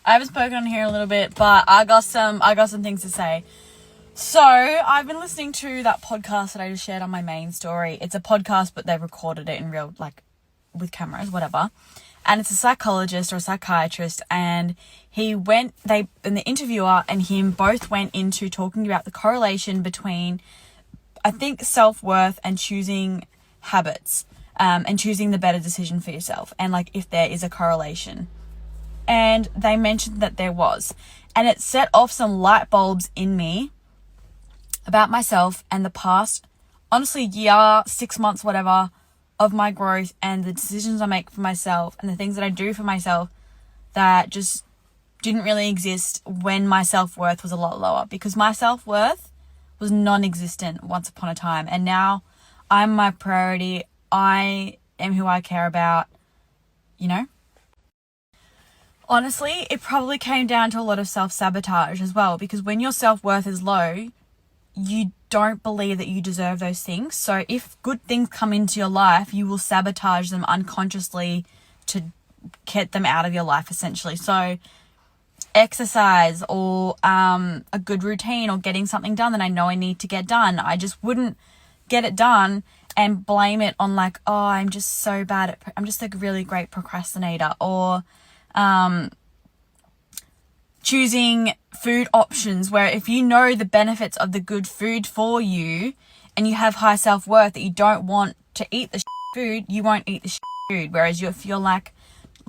I haven't spoken on here a little bit, but I got some things to say. So I've been listening to that podcast that I just shared on my main story. It's a podcast, but they recorded it in real, like, with cameras, whatever. And it's a psychologist or a psychiatrist, and the interviewer and him both went into talking about the correlation between, I think, self-worth and choosing habits, and choosing the better decision for yourself, and like if there is a correlation. And they mentioned that there was, and it set off some light bulbs in me about myself and the past, honestly, year, 6 months, whatever, of my growth and the decisions I make for myself and the things that I do for myself that just didn't really exist when my self-worth was a lot lower, because my self-worth was non-existent once upon a time, and now I'm my priority. I am who I care about, you know? Honestly, it probably came down to a lot of self-sabotage as well, because when your self-worth is low, you don't believe that you deserve those things. So if good things come into your life, you will sabotage them unconsciously to get them out of your life, essentially. So exercise or a good routine or getting something done that I know I need to get done, I just wouldn't get it done and blame it on like, oh, I'm just so bad at, I'm just like a really great procrastinator, or choosing food options where if you know the benefits of the good food for you and you have high self-worth that you don't want to eat the food, you won't eat the food. Whereas if you're like,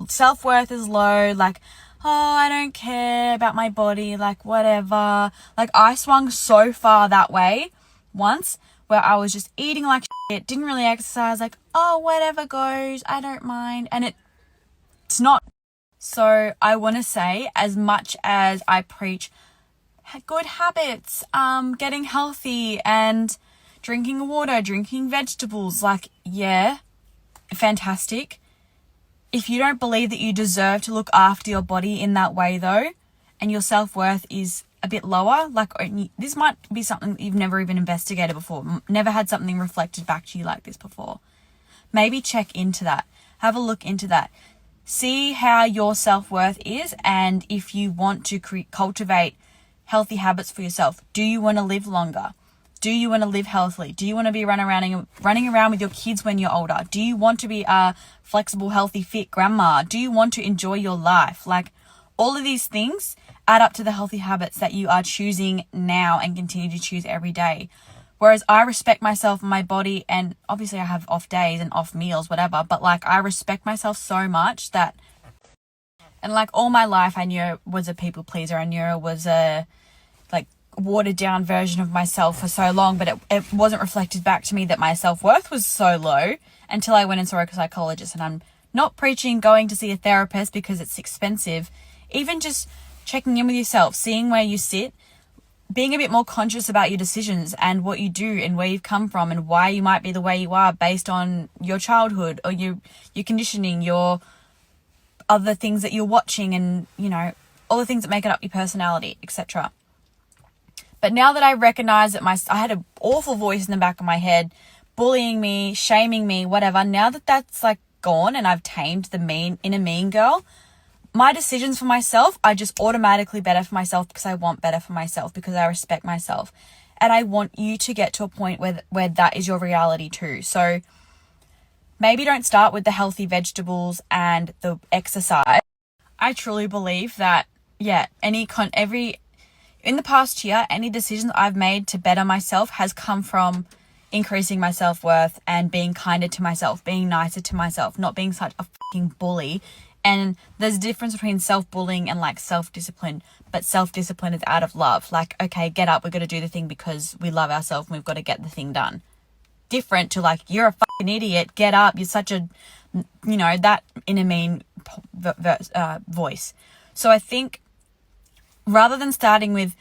self-worth is low, like, oh, I don't care about my body, like whatever. Like I swung so far that way once where I was just eating like shit, didn't really exercise, like, oh, whatever goes, I don't mind. And it's not. So I want to say, as much as I preach good habits, getting healthy and drinking water, drinking vegetables, like, yeah, fantastic. If you don't believe that you deserve to look after your body in that way though, and your self-worth is a bit lower, like this might be something that you've never even investigated before, never had something reflected back to you like this before. Maybe check into that. Have a look into that. See how your self-worth is, and if you want to cultivate healthy habits for yourself. Do you want to live longer? Do you want to live healthily? Do you want to be running around with your kids when you're older? Do you want to be a flexible, healthy, fit grandma? Do you want to enjoy your life? Like, all of these things add up to the healthy habits that you are choosing now and continue to choose every day. Whereas I respect myself and my body, and obviously I have off days and off meals, whatever, but like I respect myself so much that, and like all my life I knew I was a people pleaser. I knew I was a like watered down version of myself for so long, but it wasn't reflected back to me that my self-worth was so low until I went and saw a psychologist. And I'm not preaching going to see a therapist because it's expensive. Even just checking in with yourself, seeing where you sit, being a bit more conscious about your decisions and what you do and where you've come from and why you might be the way you are based on your childhood or your conditioning, your other things that you're watching, and, you know, all the things that make it up your personality, etc. But now that I recognize that I had an awful voice in the back of my head, bullying me, shaming me, whatever, now that that's like gone and I've tamed the inner mean girl, my decisions for myself are just automatically better for myself because I want better for myself, because I respect myself. And I want you to get to a point where that is your reality too. So maybe don't start with the healthy vegetables and the exercise. I truly believe that, yeah, in the past year, any decisions I've made to better myself has come from increasing my self-worth and being kinder to myself, being nicer to myself, not being such a fucking bully. And there's a difference between self-bullying and like self-discipline, but self-discipline is out of love. Like, okay, get up, we're going to do the thing because we love ourselves and we've got to get the thing done. Different to like, you're a fucking idiot, get up, you're such a, you know, that inner mean voice. So I think rather than starting with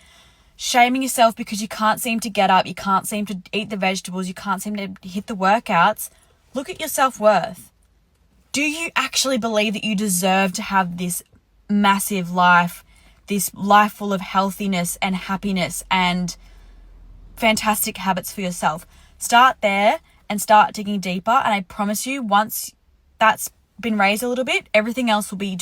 shaming yourself because you can't seem to get up, you can't seem to eat the vegetables, you can't seem to hit the workouts, look at your self-worth. Do you actually believe that you deserve to have this massive life, this life full of healthiness and happiness and fantastic habits for yourself? Start there and start digging deeper. And I promise you, once that's been raised a little bit, everything else will be just